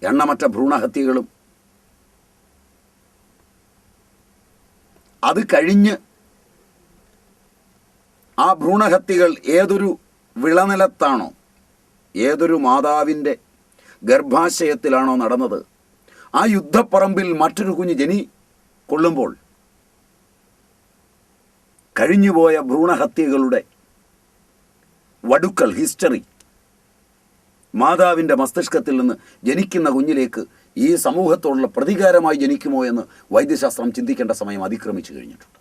എണ്ണമറ്റ ഭ്രൂണഹത്യകളും. അത് കഴിഞ്ഞ് ആ ഭ്രൂണഹത്യകൾ ഏതൊരു വിളനിലത്താണോ, ഏതൊരു മാതാവിൻ്റെ ഗർഭാശയത്തിലാണോ നടന്നത്, ആ യുദ്ധപ്പറമ്പിൽ മറ്റൊരു കുഞ്ഞ് കൊള്ളുമ്പോൾ കഴിഞ്ഞുപോയ ഭ്രൂണഹത്യകളുടെ വടുക്കൾ, ഹിസ്റ്ററി മാതാവിൻ്റെ മസ്തിഷ്കത്തിൽ നിന്ന് ജനിക്കുന്ന കുഞ്ഞിലേക്ക് ഈ സമൂഹത്തോടുള്ള പ്രതികാരമായി ജനിക്കുമോ എന്ന് വൈദ്യശാസ്ത്രം ചിന്തിക്കേണ്ട സമയം അതിക്രമിച്ചു കഴിഞ്ഞിട്ടുണ്ട്.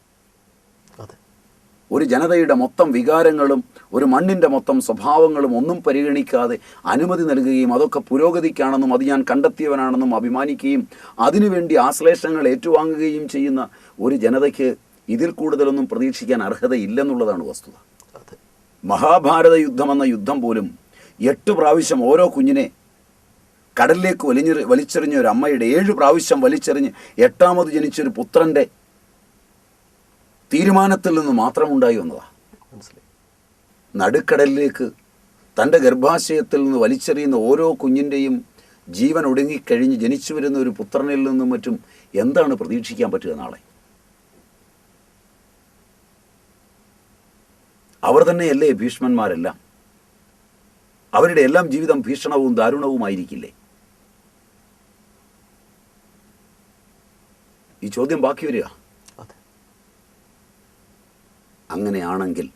ഒരു ജനതയുടെ മൊത്തം വികാരങ്ങളും ഒരു മണ്ണിൻ്റെ മൊത്തം സ്വഭാവങ്ങളും ഒന്നും പരിഗണിക്കാതെ അനുമതി നൽകുകയും അതൊക്കെ പുരോഗതിക്കാണെന്നും അത് ഞാൻ കണ്ടെത്തിയവനാണെന്നും അഭിമാനിക്കുകയും അതിനുവേണ്ടി ആശ്ലേഷങ്ങൾ ഏറ്റുവാങ്ങുകയും ചെയ്യുന്ന ഒരു ജനതയ്ക്ക് ഇതിൽ കൂടുതലൊന്നും പ്രതീക്ഷിക്കാൻ അർഹതയില്ലെന്നുള്ളതാണ് വസ്തുത. മഹാഭാരത യുദ്ധമെന്ന യുദ്ധം പോലും 8 പ്രാവശ്യം ഓരോ കുഞ്ഞിനെ കടലിലേക്ക് വലിച്ചെറിഞ്ഞ ഒരു അമ്മയുടെ 7 പ്രാവശ്യം വലിച്ചെറിഞ്ഞ് 8ാമത് ജനിച്ചൊരു പുത്രൻ്റെ തീരുമാനത്തിൽ നിന്ന് മാത്രമുണ്ടായി വന്നതാണ്. നടുക്കടലിലേക്ക് തൻ്റെ ഗർഭാശയത്തിൽ നിന്ന് വലിച്ചെറിയുന്ന ഓരോ കുഞ്ഞിൻ്റെയും ജീവൻ ഒടുങ്ങിക്കഴിഞ്ഞ് ജനിച്ചു വരുന്ന ഒരു പുത്രനിൽ നിന്നും മറ്റും എന്താണ് പ്രതീക്ഷിക്കാൻ പറ്റുക നാളെ? അവർ തന്നെയല്ലേ ഭീഷ്മന്മാരെല്ലാം? അവരുടെ എല്ലാം ജീവിതം ഭീഷണവും ദാരുണവുമായിരിക്കില്ലേ? ഈ ചോദ്യം ബാക്കി വരിക. അങ്ങനെയാണെങ്കിൽ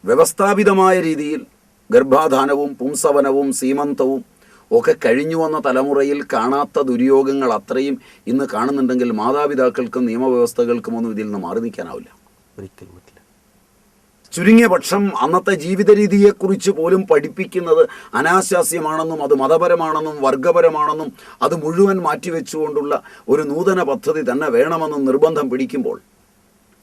വ്യവസ്ഥാപിതമായ രീതിയിൽ ഗർഭാധാനവും പുംസവനവും സീമന്തവും ഒക്കെ കഴിഞ്ഞു വന്ന തലമുറയിൽ കാണാത്ത ദുര്യോഗങ്ങൾ അത്രയും ഇന്ന് കാണുന്നുണ്ടെങ്കിൽ മാതാപിതാക്കൾക്കും നിയമവ്യവസ്ഥകൾക്കും ഒന്നും ഇതിൽ നിന്ന് മാറി നിൽക്കാനാവില്ല. ഒരിക്കലും പറ്റില്ല. ചുരുങ്ങിയ പക്ഷം അന്നത്തെ ജീവിത രീതിയെക്കുറിച്ച് പോലും പഠിപ്പിക്കുന്നത് അനാശാസ്യമാണെന്നും അത് മതപരമാണെന്നും വർഗപരമാണെന്നും അത് മുഴുവൻ മാറ്റിവെച്ചുകൊണ്ടുള്ള ഒരു നൂതന പദ്ധതി തന്നെ വേണമെന്നും നിർബന്ധം പിടിക്കുമ്പോൾ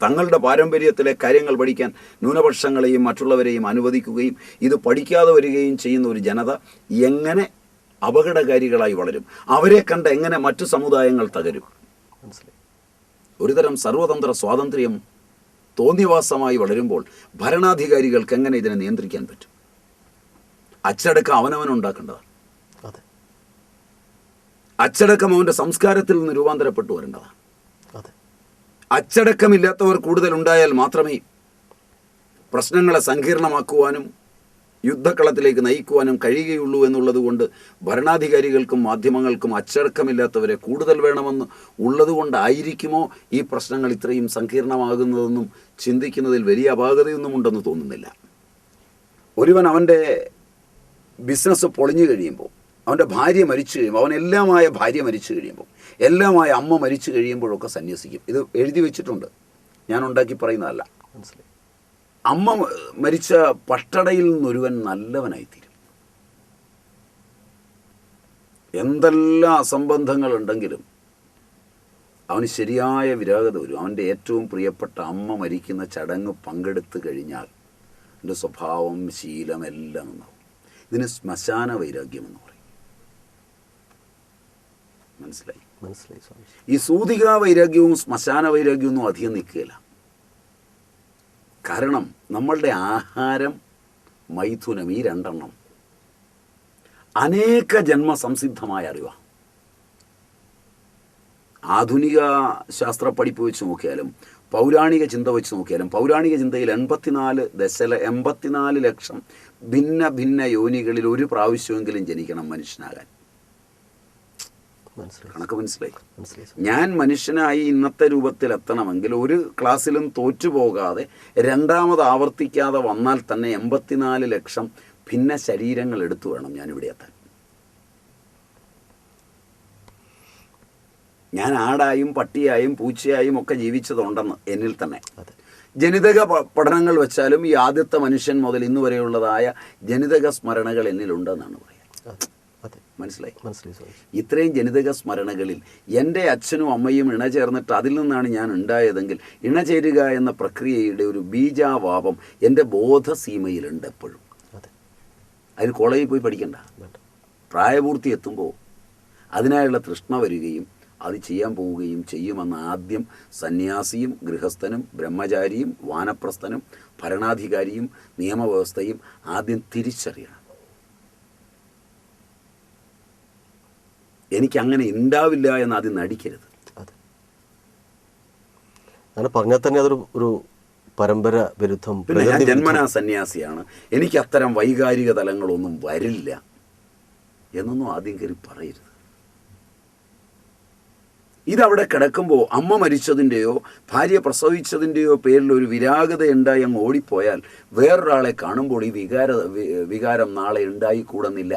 തങ്ങളുടെ പാരമ്പര്യത്തിലെ കാര്യങ്ങൾ പഠിക്കാൻ ന്യൂനപക്ഷങ്ങളെയും മറ്റുള്ളവരെയും അനുവദിക്കുകയും ഇത് പഠിക്കാതെ വരികയും ചെയ്യുന്ന ഒരു ജനത എങ്ങനെ അപകടകാരികളായി വളരും? അവരെ കണ്ട് എങ്ങനെ മറ്റു സമുദായങ്ങൾ തകരും? ഒരുതരം സർവതന്ത്ര സ്വാതന്ത്ര്യം തോന്നിവാസമായി വളരുമ്പോൾ ഭരണാധികാരികൾക്ക് എങ്ങനെ ഇതിനെ നിയന്ത്രിക്കാൻ പറ്റും? അച്ചടക്കം അവനവനുണ്ടാക്കേണ്ടതാണ്. അച്ചടക്കം അവൻ്റെ സംസ്കാരത്തിൽ നിന്ന് രൂപാന്തരപ്പെട്ടു വരേണ്ടതാണ്. അച്ചടക്കമില്ലാത്തവർ കൂടുതലുണ്ടായാൽ മാത്രമേ പ്രശ്നങ്ങളെ സങ്കീർണമാക്കുവാനും യുദ്ധക്കളത്തിലേക്ക് നയിക്കുവാനും കഴിയുകയുള്ളൂ എന്നുള്ളത് കൊണ്ട് ഭരണാധികാരികൾക്കും മാധ്യമങ്ങൾക്കും അച്ചടക്കമില്ലാത്തവരെ കൂടുതൽ വേണമെന്ന് ഉള്ളതുകൊണ്ടായിരിക്കുമോ ഈ പ്രശ്നങ്ങൾ ഇത്രയും സങ്കീർണമാകുന്നതെന്നും ചിന്തിക്കുന്നതിൽ വലിയ അപാകതയൊന്നും ഉണ്ടെന്ന് തോന്നുന്നില്ല. ഒരുവൻ അവൻ്റെ ബിസിനസ് പൊളിഞ്ഞു കഴിയുമ്പോൾ, അവൻ്റെ ഭാര്യ മരിച്ചു കഴിയുമ്പോൾ, അവനെല്ലാമായ ഭാര്യ മരിച്ചു കഴിയുമ്പോൾ, എല്ലാമായ അമ്മ മരിച്ചു കഴിയുമ്പോഴൊക്കെ സന്യസിക്കും. ഇത് എഴുതി വെച്ചിട്ടുണ്ട്, ഞാൻ ഉണ്ടാക്കി പറയുന്നതല്ല. മനസ്സിലായി? അമ്മ മരിച്ച പട്ടടയിൽ നിന്നൊരുവൻ നല്ലവനായിത്തീരും. എന്തെല്ലാം അസംബന്ധങ്ങളുണ്ടെങ്കിലും അവന് ശരിയായ വിരാഗത വരും. അവൻ്റെ ഏറ്റവും പ്രിയപ്പെട്ട അമ്മ മരിക്കുന്ന ചടങ്ങ് പങ്കെടുത്തു കഴിഞ്ഞാൽ എൻ്റെ സ്വഭാവം, ശീലം എല്ലാം നന്നാവും. ഇതിന് ശ്മശാന വൈരാഗ്യമെന്ന് പറയും. മനസ്സിലായി? ഈ സൂതികാ വൈരാഗ്യവും ശ്മശാന വൈരാഗ്യവും അധികം നിൽക്കുകയില്ല. കാരണം നമ്മളുടെ ആഹാരം, മൈഥുനം, ഈ 2 എണ്ണം അനേക ജന്മസംസിദ്ധമായ അറിവാണ്. ആധുനിക ശാസ്ത്ര പഠിപ്പ് വെച്ച് നോക്കിയാലും പൗരാണിക ചിന്ത വെച്ച് നോക്കിയാലും പൗരാണിക ചിന്തയിൽ 84 ലക്ഷം ഭിന്ന ഭിന്ന യോനികളിൽ ഒരു പ്രാവശ്യമെങ്കിലും ജനിക്കണം മനുഷ്യനാകാൻ. കണക്ക് മനസ്സിലായി? ഞാൻ മനുഷ്യനായി ഇന്നത്തെ രൂപത്തിലെത്തണമെങ്കിൽ ഒരു ക്ലാസ്സിലും തോറ്റുപോകാതെ രണ്ടാമത് ആവർത്തിക്കാതെ വന്നാൽ തന്നെ 84 ലക്ഷം ഭിന്ന ശരീരങ്ങൾ എടുത്തു വേണം ഞാനിവിടെ എത്താൻ. ഞാൻ ആടായും പട്ടിയായും പൂച്ചയായും ഒക്കെ ജീവിച്ചതുണ്ടെന്ന് എന്നിൽ തന്നെ. ജനിതക പഠനങ്ങൾ വെച്ചാലും ഈ ആദ്യത്തെ മനുഷ്യൻ മുതൽ ഇന്ന് വരെയുള്ളതായ ജനിതക സ്മരണകൾ എന്നിലുണ്ടെന്നാണ് പറയുക. മനസ്സിലായി? ഇത്രയും ജനിതക സ്മരണകളിൽ എൻ്റെ അച്ഛനും അമ്മയും ഇണചേർന്നിട്ട് അതിൽ നിന്നാണ് ഞാൻ ഉണ്ടായതെങ്കിൽ ഇണചേരുക എന്ന പ്രക്രിയയുടെ ഒരു ബീജാവാപം എൻ്റെ ബോധസീമയിലുണ്ട് എപ്പോഴും. അതിന് കോളേജിൽ പോയി പഠിക്കണ്ട. പ്രായപൂർത്തി എത്തുമ്പോൾ അതിനായുള്ള തൃഷ്ണ വരികയും അത് ചെയ്യാൻ പോവുകയും ചെയ്യുമെന്ന് ആദ്യം സന്യാസിയും ഗൃഹസ്ഥനും ബ്രഹ്മചാരിയും വാനപ്രസ്ഥനും ഭരണാധികാരിയും നിയമവ്യവസ്ഥയും ആദ്യം തിരിച്ചറിയണം. എനിക്കങ്ങനെ ഉണ്ടാവില്ല എന്ന് ആദ്യം നടിക്കരുത്. അതെ, അങ്ങനെ പറഞ്ഞാൽ തന്നെ അതൊരു ഒരു പരമ്പര വിരുദ്ധം. പിന്നെ ഞാൻ ജന്മനാ സന്യാസിയാണ്, എനിക്ക് അത്തരം വൈകാരിക തലങ്ങളൊന്നും വരില്ല എന്നൊന്നും ആദ്യം കയറി പറയരുത്. ഇതവിടെ കിടക്കുമ്പോൾ അമ്മ മരിച്ചതിൻ്റെയോ ഭാര്യ പ്രസവിച്ചതിൻ്റെയോ പേരിൽ ഒരു വിരാഗത ഉണ്ടായി അങ്ങ് ഓടിപ്പോയാൽ വേറൊരാളെ കാണുമ്പോൾ ഈ വികാരം നാളെ ഉണ്ടായിക്കൂടുന്നില്ല.